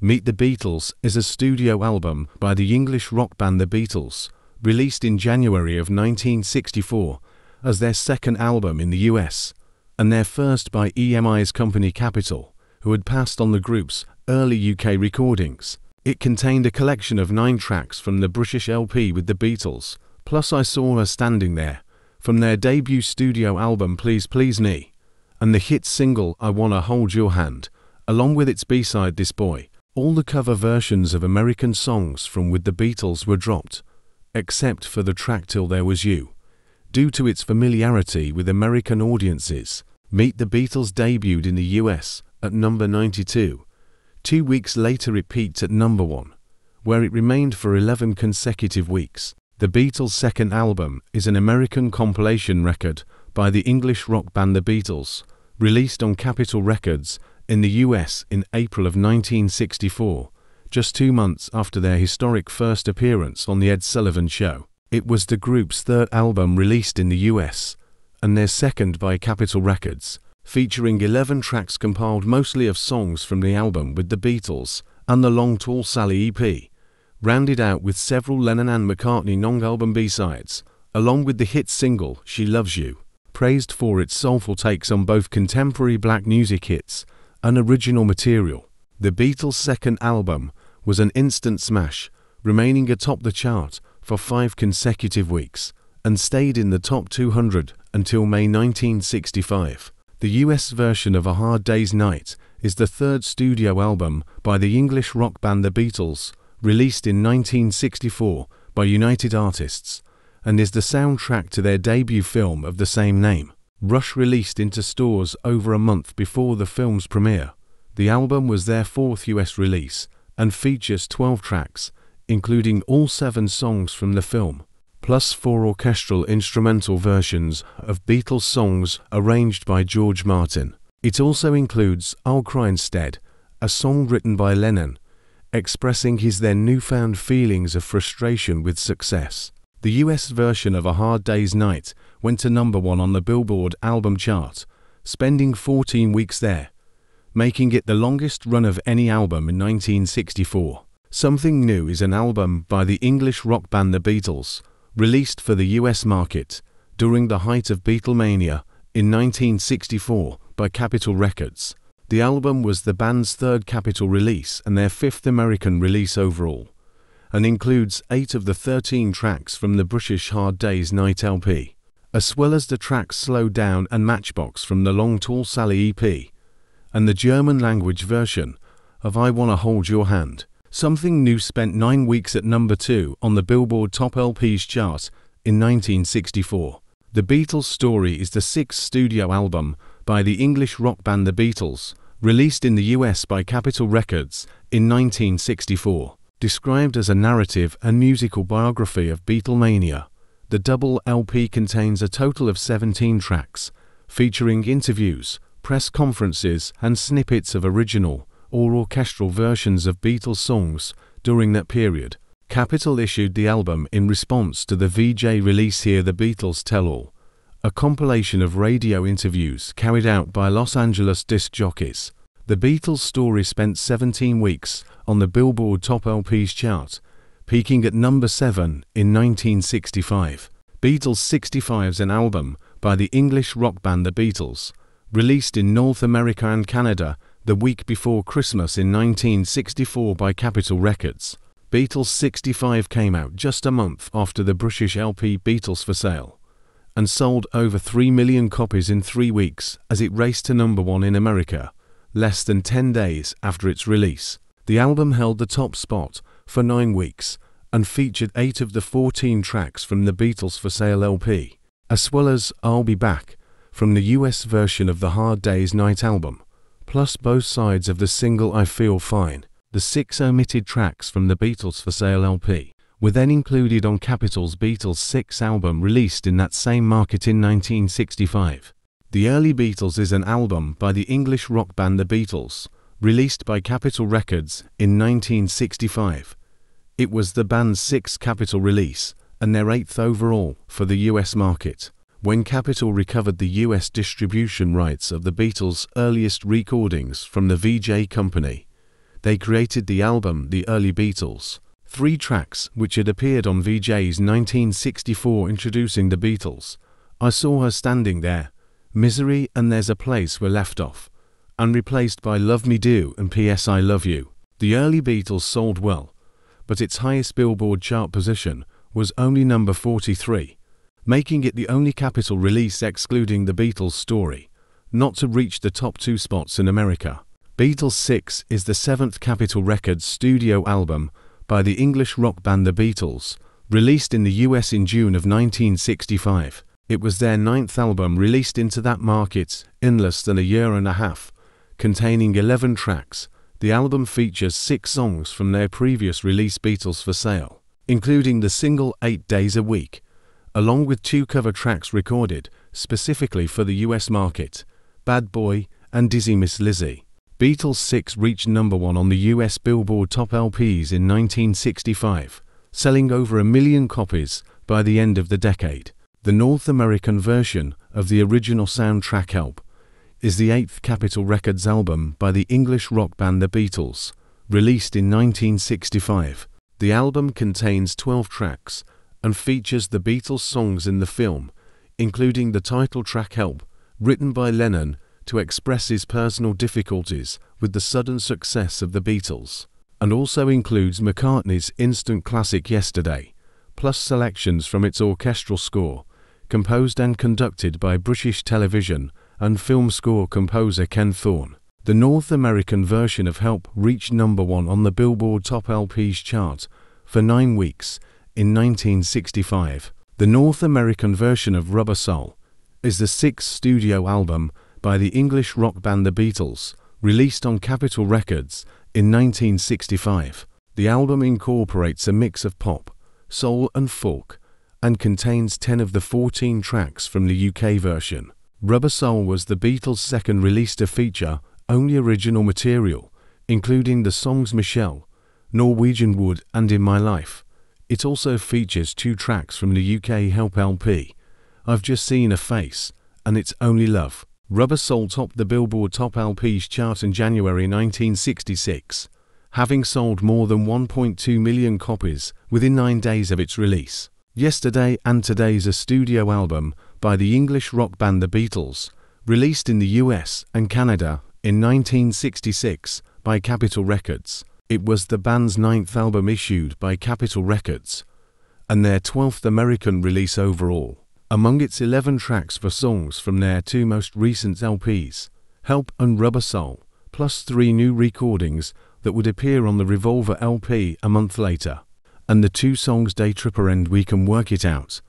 Meet the Beatles is a studio album by the English rock band The Beatles, released in January of 1964 as their second album in the US, and their first by EMI's company Capitol, who had passed on the group's early UK recordings. It contained a collection of 9 tracks from the British LP with the Beatles, plus I Saw Her Standing There, from their debut studio album Please Please Me, and the hit single I Wanna Hold Your Hand, along with its B-side This Boy. All the cover versions of American songs from With the Beatles were dropped, except for the track Till There Was You, due to its familiarity with American audiences. Meet the Beatles debuted in the US at number 92. 2 weeks later it peaked at number 1, where it remained for 11 consecutive weeks. The Beatles' second album is an American compilation record by the English rock band The Beatles, released on Capitol Records in the US in April of 1964, just 2 months after their historic first appearance on The Ed Sullivan Show. It was the group's third album released in the US, and their second by Capitol Records, featuring 11 tracks compiled mostly of songs from the album with the Beatles and the Long Tall Sally EP, rounded out with several Lennon and McCartney non-album B-sides, along with the hit single She Loves You, praised for its soulful takes on both contemporary black music hits and original material. The Beatles' second album was an instant smash, remaining atop the chart for 5 consecutive weeks, and stayed in the top 200 until May 1965. The US version of A Hard Day's Night is the third studio album by the English rock band The Beatles, released in 1964 by United Artists, and is the soundtrack to their debut film of the same name. Rush released into stores over a month before the film's premiere. The album was their 4th US release and features 12 tracks, including all 7 songs from the film, plus 4 orchestral instrumental versions of Beatles songs arranged by George Martin. It also includes I'll Cry Instead, a song written by Lennon, expressing his then newfound feelings of frustration with success. The US version of A Hard Day's Night went to number 1 on the Billboard album chart, spending 14 weeks there, making it the longest run of any album in 1964. Something New is an album by the English rock band The Beatles, released for the US market during the height of Beatlemania in 1964 by Capitol Records. The album was the band's 3rd Capitol release and their 5th American release overall, and includes 8 of the 13 tracks from the British Hard Day's Night LP, as well as the tracks Slow Down and Matchbox from the Long Tall Sally EP, and the German-language version of I Wanna Hold Your Hand. Something New spent 9 weeks at number 2 on the Billboard Top LPs chart in 1964. The Beatles Story is the 6th studio album by the English rock band The Beatles, released in the US by Capitol Records in 1964. Described as a narrative and musical biography of Beatlemania, the double LP contains a total of 17 tracks, featuring interviews, press conferences, and snippets of original or orchestral versions of Beatles songs during that period. Capitol issued the album in response to the VJ release Hear the Beatles Tell All, a compilation of radio interviews carried out by Los Angeles disc jockeys. The Beatles Story spent 17 weeks on the Billboard Top LPs chart, peaking at number 7 in 1965. Beatles 65 is an album by the English rock band The Beatles, released in North America and Canada the week before Christmas in 1964 by Capitol Records. Beatles 65 came out just a month after the British LP Beatles for Sale, and sold over 3 million copies in 3 weeks as it raced to number 1 in America, less than 10 days after its release. The album held the top spot for 9 weeks and featured 8 of the 14 tracks from the Beatles for Sale LP, as well as I'll Be Back from the US version of the Hard Day's Night album, plus both sides of the single I Feel Fine. The 6 omitted tracks from the Beatles for Sale LP were then included on Capitol's Beatles VI album released in that same market in 1965. The Early Beatles is an album by the English rock band The Beatles, released by Capitol Records in 1965. It was the band's 6th Capitol release and their 8th overall for the US market. When Capitol recovered the US distribution rights of the Beatles' earliest recordings from the VJ Company, they created the album The Early Beatles. 3 tracks which had appeared on Vijay's 1964 Introducing the Beatles, I Saw Her Standing There, Misery and There's a Place were left off, and replaced by Love Me Do and P.S. I Love You. The Early Beatles sold well, but its highest Billboard chart position was only number 43, making it the only Capitol release excluding the Beatles Story not to reach the top 2 spots in America. Beatles VI is the 7th Capitol Records studio album by the English rock band The Beatles, released in the US in June of 1965. It was their 9th album released into that market in less than a year and a half. Containing 11 tracks, the album features 6 songs from their previous release Beatles for Sale, including the single 8 Days a Week, along with 2 cover tracks recorded specifically for the US market, Bad Boy and Dizzy Miss Lizzie. Beatles VI reached number 1 on the US Billboard Top LPs in 1965, selling over 1 million copies by the end of the decade. The North American version of the original soundtrack Help is the 8th Capitol Records album by the English rock band The Beatles, released in 1965. The album contains 12 tracks and features the Beatles songs in the film, including the title track Help, written by Lennon to express his personal difficulties with the sudden success of the Beatles, and also includes McCartney's instant classic Yesterday, plus selections from its orchestral score, composed and conducted by British television and film score composer Ken Thorne. The North American version of Help reached number 1 on the Billboard Top LPs chart for 9 weeks in 1965. The North American version of Rubber Soul is the 6th studio album by the English rock band The Beatles, released on Capitol Records in 1965. The album incorporates a mix of pop, soul and folk, and contains 10 of the 14 tracks from the UK version. Rubber Soul was the Beatles' second release to feature only original material, including the songs Michelle, Norwegian Wood and In My Life. It also features 2 tracks from the UK Help LP, I've Just Seen a Face and It's Only Love. Rubber Soul topped the Billboard Top LPs chart in January 1966, having sold more than 1.2 million copies within 9 days of its release. Yesterday and Today is a studio album by the English rock band The Beatles, released in the US and Canada in 1966 by Capitol Records. It was the band's 9th album issued by Capitol Records, and their 12th American release overall. Among its 11 tracks were songs from their 2 most recent LPs, Help and Rubber Soul, plus 3 new recordings that would appear on the Revolver LP a month later, and the 2 songs Day Tripper and We Can Work It Out,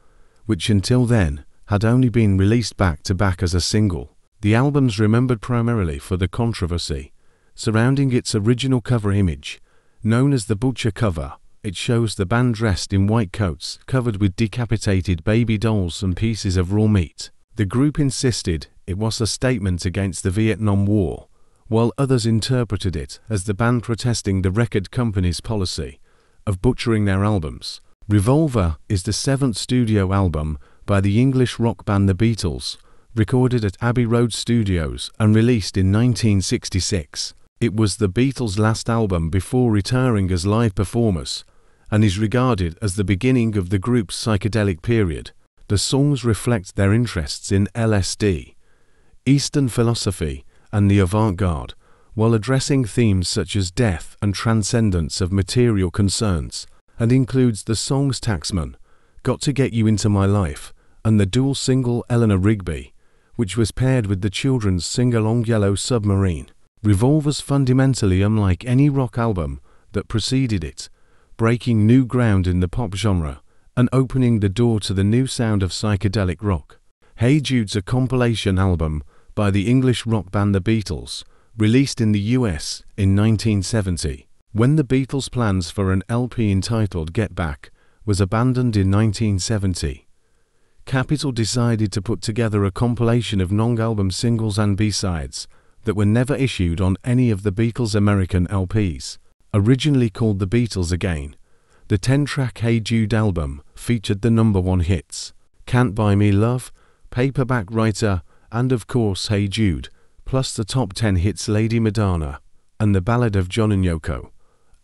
which until then had only been released back-to-back as a single. The album's remembered primarily for the controversy surrounding its original cover image, known as the Butcher cover. It shows the band dressed in white coats covered with decapitated baby dolls and pieces of raw meat. The group insisted it was a statement against the Vietnam War, while others interpreted it as the band protesting the record company's policy of butchering their albums. Revolver is the 7th studio album by the English rock band The Beatles, recorded at Abbey Road Studios and released in 1966. It was the Beatles' last album before retiring as live performers, and is regarded as the beginning of the group's psychedelic period. The songs reflect their interests in LSD, Eastern philosophy, and the avant-garde, while addressing themes such as death and transcendence of material concerns, and includes the songs Taxman, Got to Get You Into My Life, and the dual single Eleanor Rigby, which was paired with the children's sing-along Yellow Submarine. Revolver's fundamentally unlike any rock album that preceded it, breaking new ground in the pop genre and opening the door to the new sound of psychedelic rock. Hey Jude's a compilation album by the English rock band The Beatles, released in the US in 1970. When the Beatles' plans for an LP entitled Get Back was abandoned in 1970, Capitol decided to put together a compilation of non-album singles and B-sides that were never issued on any of the Beatles' American LPs. Originally called The Beatles Again, the 10-track Hey Jude album featured the number 1 hits, Can't Buy Me Love, Paperback Writer, and of course Hey Jude, plus the top 10 hits Lady Madonna, and The Ballad of John and Yoko,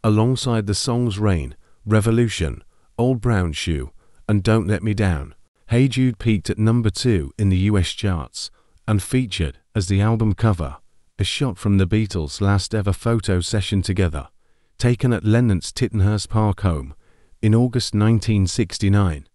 alongside the songs Rain, Revolution, Old Brown Shoe, and Don't Let Me Down. Hey Jude peaked at number 2 in the US charts and featured, as the album cover, a shot from the Beatles' last ever photo session together, taken at Lennon's Tittenhurst Park home in August 1969.